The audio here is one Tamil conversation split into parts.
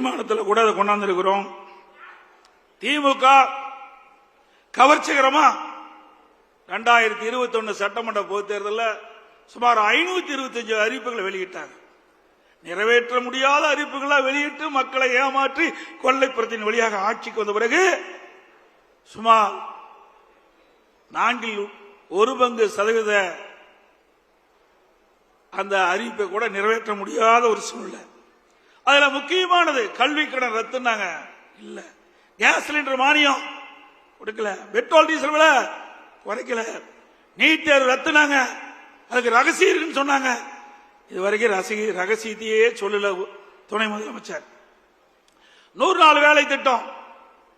தீர்மானத்தில் கூட அதை கொண்டாந்துருக்கிறோம். திமுக கவர்ச்சிகரமா 2021 சட்டமன்ற பொதுத் தேர்தலில் சுமார் 525 அறிவிப்புகளை வெளியிட்டாங்க. நிறைவேற்ற முடியாத அறிவிப்புகளை வெளியிட்டு மக்களை ஏமாற்றி கொள்ளை பிரச்சனை வழியாக ஆட்சிக்கு வந்த பிறகு சுமார் 4% அந்த அறிவிப்பை கூட நிறைவேற்ற முடியாத ஒரு சூழ்நிலை. அதுல முக்கியமானது கல்வி கடன் ரத்துனாங்க, இல்ல. கேஸ் சிலிண்டர் மானியம் கொடுக்கல, பெட்ரோல் டீசல் விலை குறைக்கல, நீட் தேர்வு ரத்துனாங்க, அதுக்கு ரகசியம் இருக்குன்னு சொன்னாங்க. இதுவரைக்கும் ரகசியத்தையே சொல்லல துணை முதலமைச்சர். 100 நாள் வேலை திட்டம்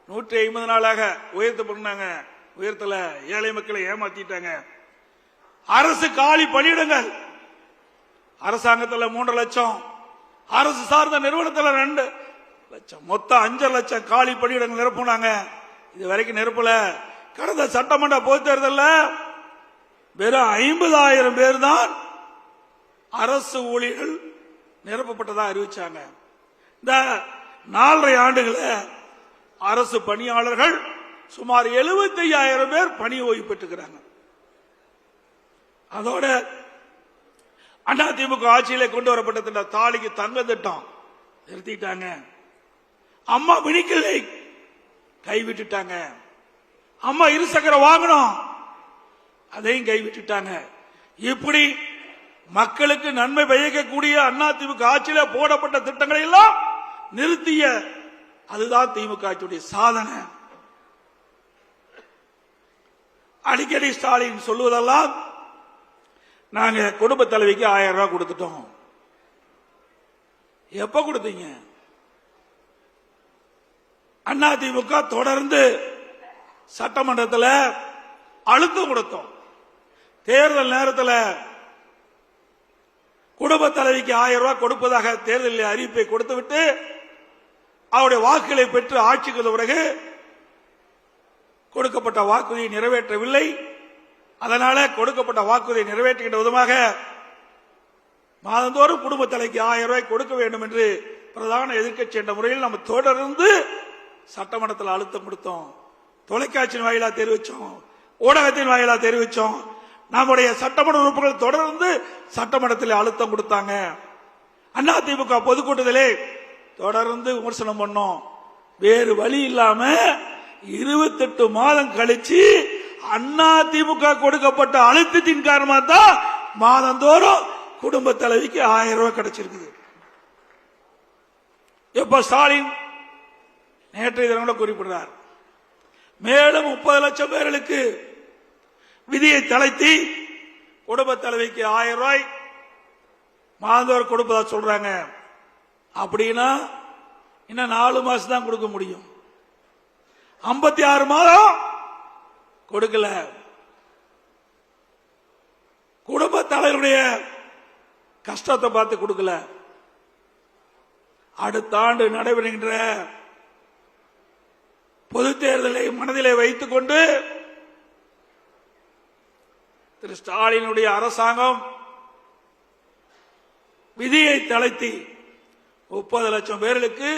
150 நாளாக உயர்த்தப்பட்டாங்க, உயர்த்தல, ஏழை மக்களை ஏமாத்திட்டாங்க. அரசு காலி பணியிடங்கள் அரசாங்கத்தில் 3 லட்சம், அரசு சார்ந்த நிறுவனத்தில் 2 லட்சம், மொத்தம் 5 லட்சம் காலி பணியிடங்கள் நிரப்புனாங்க. இது வரைக்கும் நிரப்பல. கடந்த சட்டமன்ற பொதுத் தேர்தலில் வெறும் 50,000 பேர் தான் அரசு ஊழியர்கள் நிரப்பப்பட்டதா அறிவிச்சாங்க. இந்த 4.5 ஆண்டுகளில் அரசு பணியாளர்கள் சுமார் 75,000 பேர் பணி ஓய்வு பெற்றுக்கிறாங்க. அதோட அதிமுக ஆட்சியில கொண்டு வரப்பட்ட தாலிக்கு தங்க திட்டம் நிறுத்திட்டாங்க. அம்மா மினிக்கிளை கைவிட்டுட்டாங்க. அம்மா இருசக்கர வாகனம் அதையும் கைவிட்டுட்டாங்க. இப்படி மக்களுக்கு நன்மை பயக்கக்கூடிய அதிமுக ஆட்சியில போடப்பட்ட திட்டங்களை எல்லாம் நிறுத்திய அதுதான் திமுக ஆட்சியுடைய சாதனை. அடிக்கடி ஸ்டாலின் சொல்லுவதெல்லாம் நாங்க குடும்ப தலைவிக்கு 1000 ரூபாய் கொடுத்துட்டோம். எப்ப கொடுத்தீங்க? அதிமுக தொடர்ந்து சட்டமன்றத்தில் அழுத்தம் கொடுத்தோம். தேர்தல் நேரத்தில் குடும்ப தலைவிக்கு 1000 ரூபாய் கொடுப்பதாக தேர்தலில் அறிவிப்பை கொடுத்துவிட்டு அவருடைய வாக்குகளை பெற்று ஆட்சிக்கு வந்த பிறகு கொடுக்கப்பட்ட வாக்குறுதியை நிறைவேற்றவில்லை. அதனால கொடுக்கப்பட்ட வாக்குறுதியை நிறைவேற்றுகின்ற விதமாக மாதந்தோறும் குடும்ப தலைவிக்கு 1000 ரூபாய் கொடுக்க வேண்டும் என்று பிரதான எதிர்க்கட்சி என்ற முறையில் நம்ம தொடர்ந்து சட்டமன்றத்தில் அழுத்தம் கொடுத்தோம். தொலைக்காட்சியின் வாயிலா தெரிவிச்சோம், ஊடகத்தின் வாயிலா தெரிவிச்சோம். நம்முடைய சட்டமன்ற உறுப்பினர்கள் தொடர்ந்து சட்டமன்றத்தில் அழுத்தம் கொடுத்தாங்க. அதிமுக பொதுக்கூட்டத்திலே தொடர்ந்து விமர்சனம் பண்ணோம். வேறு வழி இல்லாம 28 மாதம் கழிச்சு அதிமுக கொடுக்கப்பட்ட அழுத்தத்தின் காரணமாக தான் மாதந்தோறும் குடும்ப தலைவிக்கு 1000 ரூபாய் கிடைச்சிருக்கு. எப்ப ஸ்டாலின் நேற்றைய தினம் கூட குறிப்பிடுறார், மேலும் 30 லட்சம் பேர்களுக்கு விதியை தளர்த்தி குடும்ப தலைவிக்கு 1000 ரூபாய் மாதந்தோறும் கொடுப்பதா சொல்றாங்க. அப்படின்னா இன்னும் 4 மாசம் தான் கொடுக்க முடியும். 56 மாதம் கொடுக்கல. குடும்ப தலைவருடைய கஷ்டத்தை பார்த்து கொடுக்கல. அடுத்த ஆண்டு நடைபெறுகின்ற பொது தேர்தலை மனதிலே வைத்துக் கொண்டு திரு ஸ்டாலினுடைய அரசாங்கம் விதியை தளர்த்தி 30 லட்சம் பேர்களுக்கு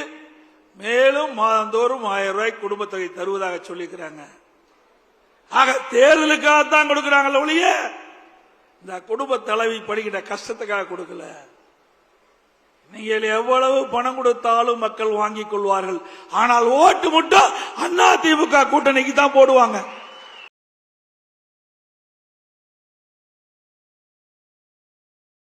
மேலும் மாதந்தோறும் 1000 ரூபாய் குடும்ப தொகை தருவதாக சொல்லியிருக்கிறாங்க. ஆக தேர்தலுக்காகத்தான் கொடுக்கிறாங்க ஒழிய இந்த குடும்ப தலைவி படுகின்ற கஷ்டத்துக்காக கொடுக்கல. நீங்கள் எவ்வளவு பணம் கொடுத்தாலும் மக்கள் வாங்கிக் கொள்வார்கள். ஆனால் ஓட்டு மட்டும் அதிமுக கூட்டணிக்கு தான் போடுவாங்க.